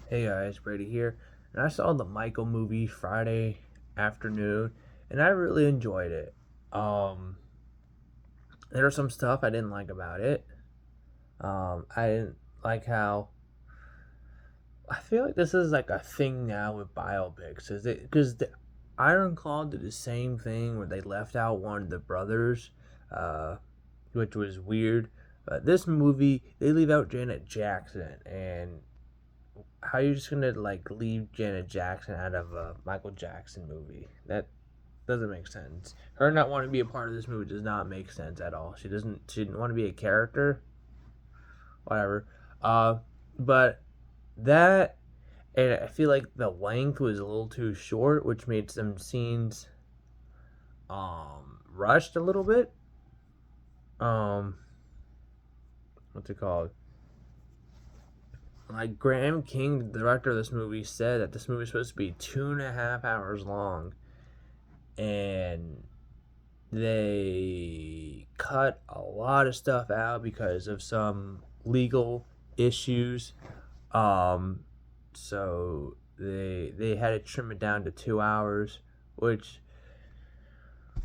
Hey guys, Brady here. And I saw the Michael movie Friday afternoon and I really enjoyed it. Um there was some stuff I didn't like about it. I didn't like how I feel like this is like a thing now with biopics. Is it because the Iron Claw did the same thing where they left out one of the brothers, uh, which was weird. But this movie, they leave out Janet Jackson, and how you just gonna like leave Janet Jackson out of a Michael Jackson movie? That doesn't make sense. Her not wanting to be a part of this movie does not make sense at all. She doesn't. She didn't want to be a character. Whatever. But that, and I feel like the length was a little too short, which made some scenes rushed a little bit. Um, what's it called? Like Graham King, the director of this movie, said that this movie is supposed to be 2.5 hours long, and they cut a lot of stuff out because of some legal issues. Um, so they had to trim it down to 2 hours, which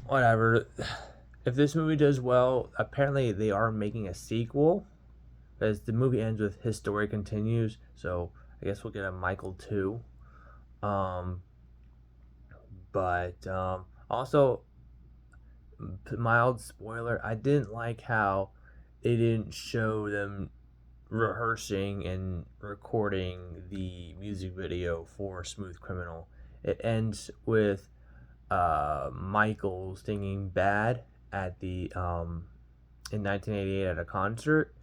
whatever. If this movie does well, apparently they are making a sequel. As the movie ends with his story continues, so I guess we'll get a Michael 2. Um, but also, mild spoiler, I didn't like how they didn't show them rehearsing and recording the music video for Smooth Criminal. It ends with Michael singing "Bad" at the in 1988 at a concert,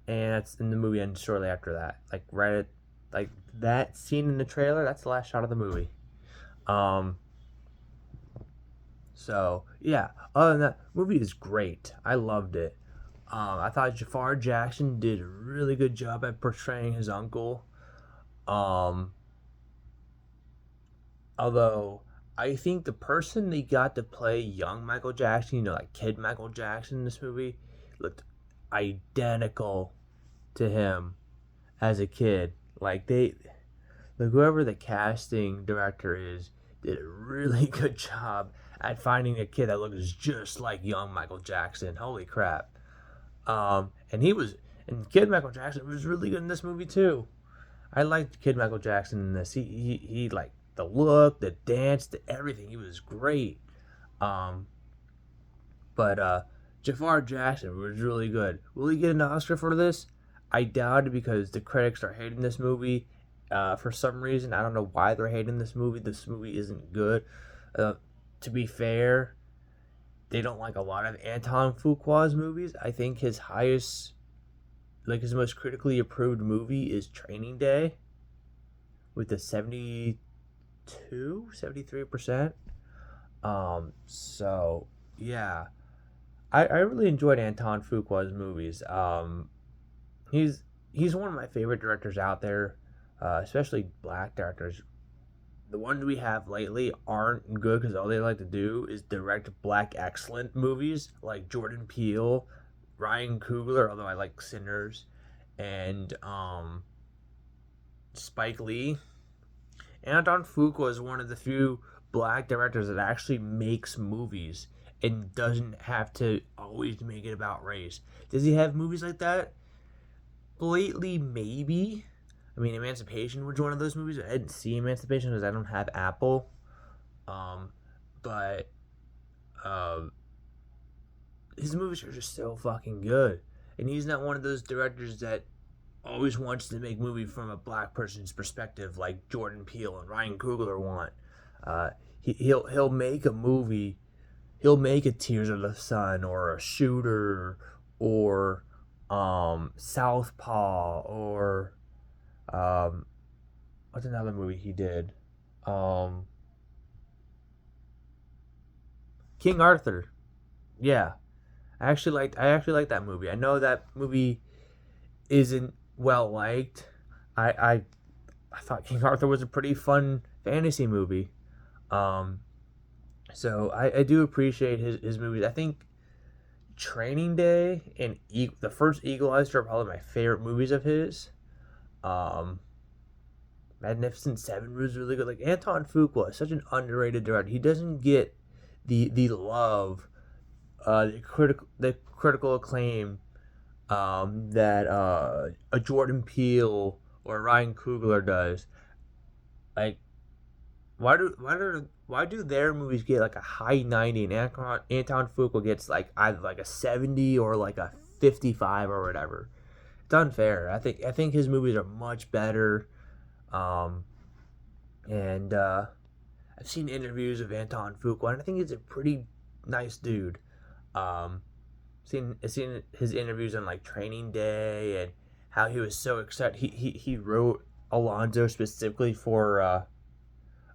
and that's in the movie ends shortly after that. Like right at like that scene in the trailer, that's the last shot of the movie. Um, so yeah, other than that, movie is great. I loved it. I thought Jafar Jackson did a really good job at portraying his uncle. Um, Although I think the person they got to play young Michael Jackson, like kid Michael Jackson in this movie, looked identical to him as a kid. Like whoever the casting director is, did a really good job at finding a kid that looks just like young Michael Jackson. Holy crap! And Kid Michael Jackson was really good in this movie too. I liked Kid Michael Jackson in this. He like the look, the dance, the everything. He was great. Um, but Jafar Jackson was really good. Will he get an Oscar for this? I doubt it because the critics are hating this movie. For some reason, I don't know why they're hating this movie. This movie isn't good. Uh, to be fair, they don't like a lot of Anton Fuqua's movies. I think his most critically approved movie is Training Day with the 73%. So yeah, I really enjoyed Anton Fuqua's movies. He's he's one of my favorite directors out there, especially black directors. The ones we have lately aren't good because all they like to do is direct black excellent movies like Jordan Peele, Ryan Coogler, although I like Sinners, and Spike Lee. Anton Fuqua is one of the few black directors that actually makes movies and doesn't have to always make it about race. Does he have movies like that? Lately, maybe. I mean, Emancipation was one of those movies. I didn't see Emancipation because I don't have Apple. Um, but um, his movies are just so fucking good, and he's not one of those directors that always wants to make movie from a black person's perspective like Jordan Peele and Ryan Coogler want. He'll make a movie. He'll make a Tears of the Sun or a Shooter or Southpaw or um, what's another movie he did? Um, King Arthur. Yeah, I actually liked that movie. I know that movie isn't well liked. I I, I thought King Arthur was a pretty fun fantasy movie. Um, so I do appreciate his movies. I think Training Day and the first Eagle Eyes are probably my favorite movies of his. Um, Magnificent Seven was really good. Like Anton Fuqua is such an underrated director. He doesn't get the love, the critical acclaim that a Jordan Peele or Ryan Coogler does. Like why do their movies get like a high 90 and Anton Fuqua gets like either like a 70 or like a 55 or whatever? It's unfair. I think his movies are much better. Um, and I've seen interviews of Anton Fuqua, and I think he's a pretty nice dude. Um, seen his interviews on like Training Day and how he was so excited. He wrote Alonzo specifically for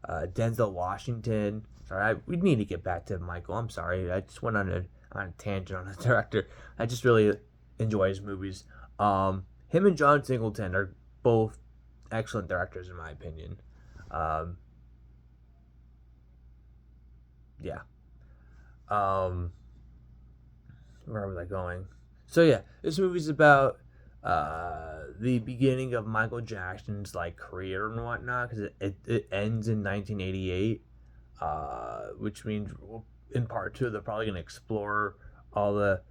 Denzel Washington. Sorry, we need to get back to Michael. I'm sorry, I just went on a tangent on the director. I just really enjoy his movies. Him and John Singleton are both excellent directors in my opinion. Um, yeah. Um, where was I going? So yeah, this movie's about the beginning of Michael Jackson's like career and whatnot because it ends in 1988, which means in part two they're probably gonna explore all the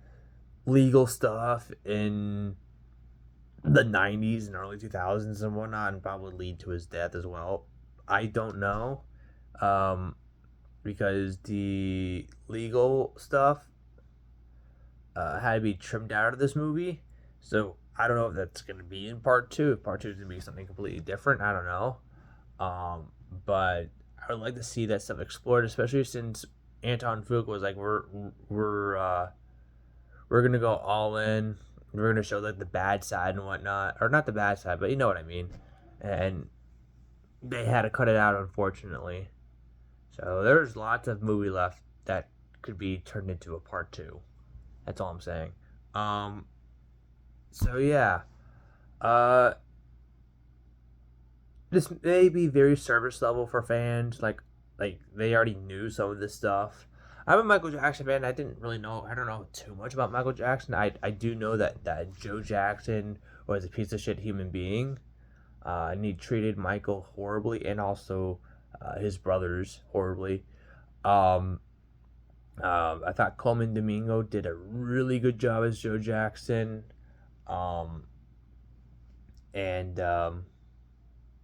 legal stuff in the 90s and early 2000s and whatnot, and probably lead to his death as well. I don't know, um, because the legal stuff had to be trimmed out of this movie. So I don't know if that's going to be in part two. If part two is going to be something completely different, I don't know. But I would like to see that stuff explored, especially since Anton Fuqua was like, we're gonna go all in. We're gonna show like the bad side and whatnot, or not the bad side, but you know what I mean. And they had to cut it out, unfortunately. So there's lots of movie left that could be turned into a part two. That's all I'm saying. Um, so yeah, uh, this may be very service level for fans. Like they already knew some of this stuff. I'm a Michael Jackson fan. I didn't really know. I don't know too much about Michael Jackson. I do know that Joe Jackson was a piece of shit human being. And he treated Michael horribly, and also his brothers horribly. Um, I thought Coleman Domingo did a really good job as Joe Jackson. Um, and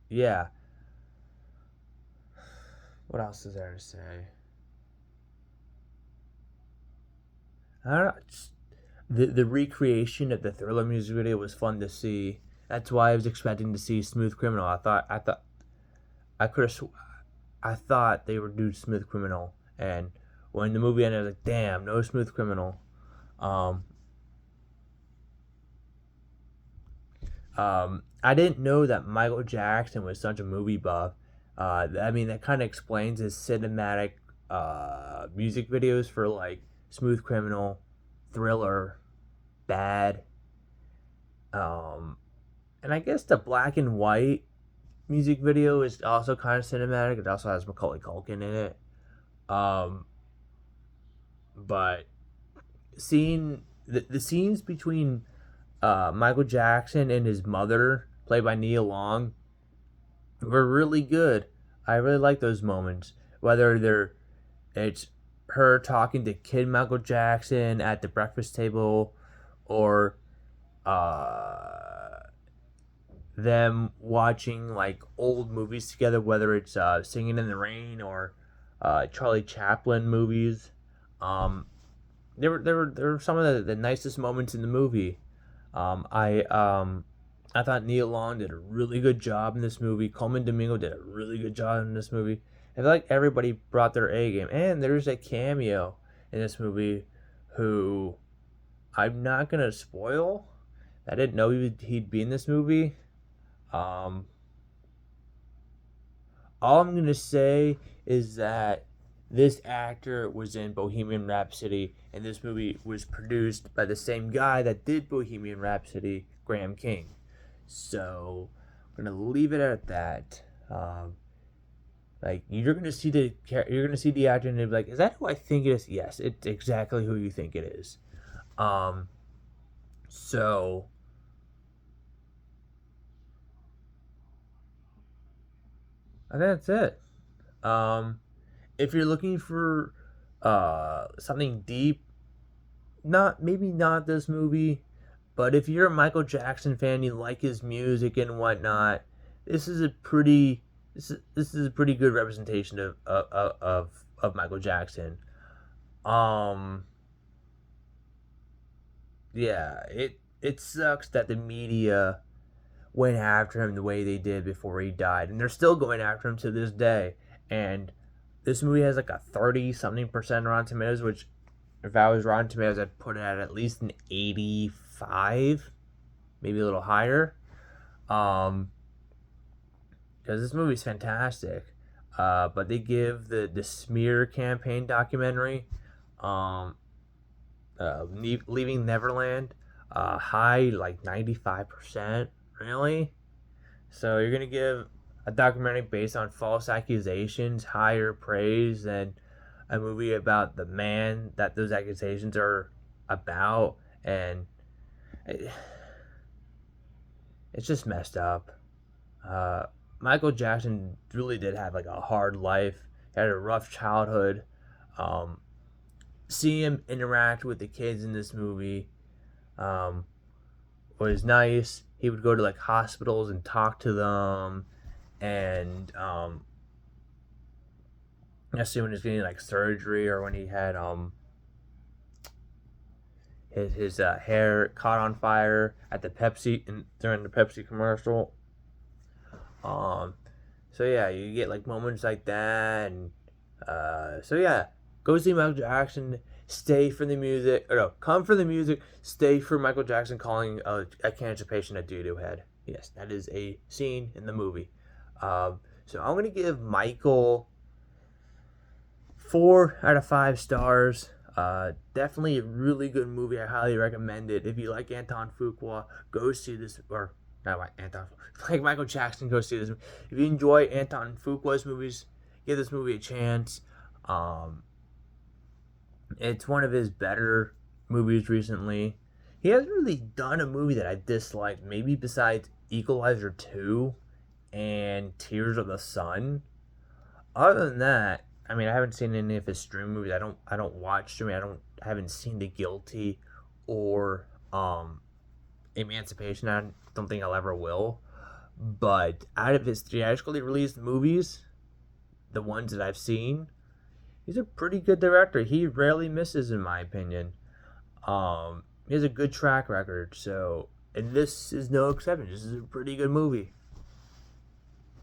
yeah, what else is there to say? I don't know. The recreation of the Thriller music video was fun to see. That's why I was expecting to see Smooth Criminal. I thought I could have. I thought they would do Smooth Criminal, and when the movie ended, I was like, "Damn, no Smooth Criminal." Um, I didn't know that Michael Jackson was such a movie buff. I mean, that kind of explains his cinematic music videos for like Smooth Criminal, Thriller, Bad, um, and I guess the black and white music video is also kind of cinematic. It also has Macaulay Culkin in it. Um, but seeing the scenes between Michael Jackson and his mother, played by Nia Long, were really good. I really like those moments. Whether it's her talking to kid Michael Jackson at the breakfast table, or uh, them watching like old movies together, whether it's Singing in the Rain or Charlie Chaplin movies. Um, there were some of the nicest moments in the movie. I thought Neil Long did a really good job in this movie. Coleman Domingo did a really good job in this movie. I feel like everybody brought their A game, and there's a cameo in this movie who I'm not gonna spoil. I didn't know he'd be in this movie. Um, all I'm gonna say is that this actor was in Bohemian Rhapsody, and this movie was produced by the same guy that did Bohemian Rhapsody, Graham King. So I'm gonna leave it at that. Like you're gonna see the actor and be like, is that who I think it is? Yes, it's exactly who you think it is. Um, so I think that's it. If you're looking for something deep, not this movie, but if you're a Michael Jackson fan, you like his music and whatnot, this is a pretty this is a pretty good representation of Michael Jackson. Um, yeah, it sucks that the media went after him the way they did before he died, and they're still going after him to this day. And this movie has like a 30 something percent Rotten Tomatoes, which if I was Rotten Tomatoes, I'd put it at least an 85, maybe a little higher. Um, because this movie's fantastic. But they give the smear campaign documentary, um, Leaving Neverland, high like 95%. Really? So you're gonna give a documentary based on false accusations higher praise than a movie about the man that those accusations are about, and it, it's just messed up. Uh, Michael Jackson really did have like a hard life. He had a rough childhood. Um, See him interact with the kids in this movie um, was nice. He would go to like hospitals and talk to them, and especially when he was getting like surgery or when he had his hair caught on fire at the Pepsi during the Pepsi commercial. Um, so yeah, you get like moments like that, and so yeah, go see Michael Jackson. Stay for the music, or no, come for the music. Stay for Michael Jackson calling a cancer patient a doo doo head. Yes, that is a scene in the movie. So I'm gonna give Michael 4 out of 5 stars. Definitely a really good movie. I highly recommend it. If you like Anton Fuqua, go see this. Or not like Anton, like Michael Jackson, go see this. If you enjoy Anton Fuqua's movies, give this movie a chance. Um, it's one of his better movies recently. He hasn't really done a movie that I disliked, maybe besides Equalizer 2 and Tears of the Sun. Other than that, I mean, I haven't seen any of his stream movies. I don't watch streaming. I haven't seen The Guilty or Emancipation. I don't think I'll ever will. But out of his theatrically released movies, the ones that I've seen, he's a pretty good director. He rarely misses, in my opinion. He has a good track record. So, and this is no exception. This is a pretty good movie.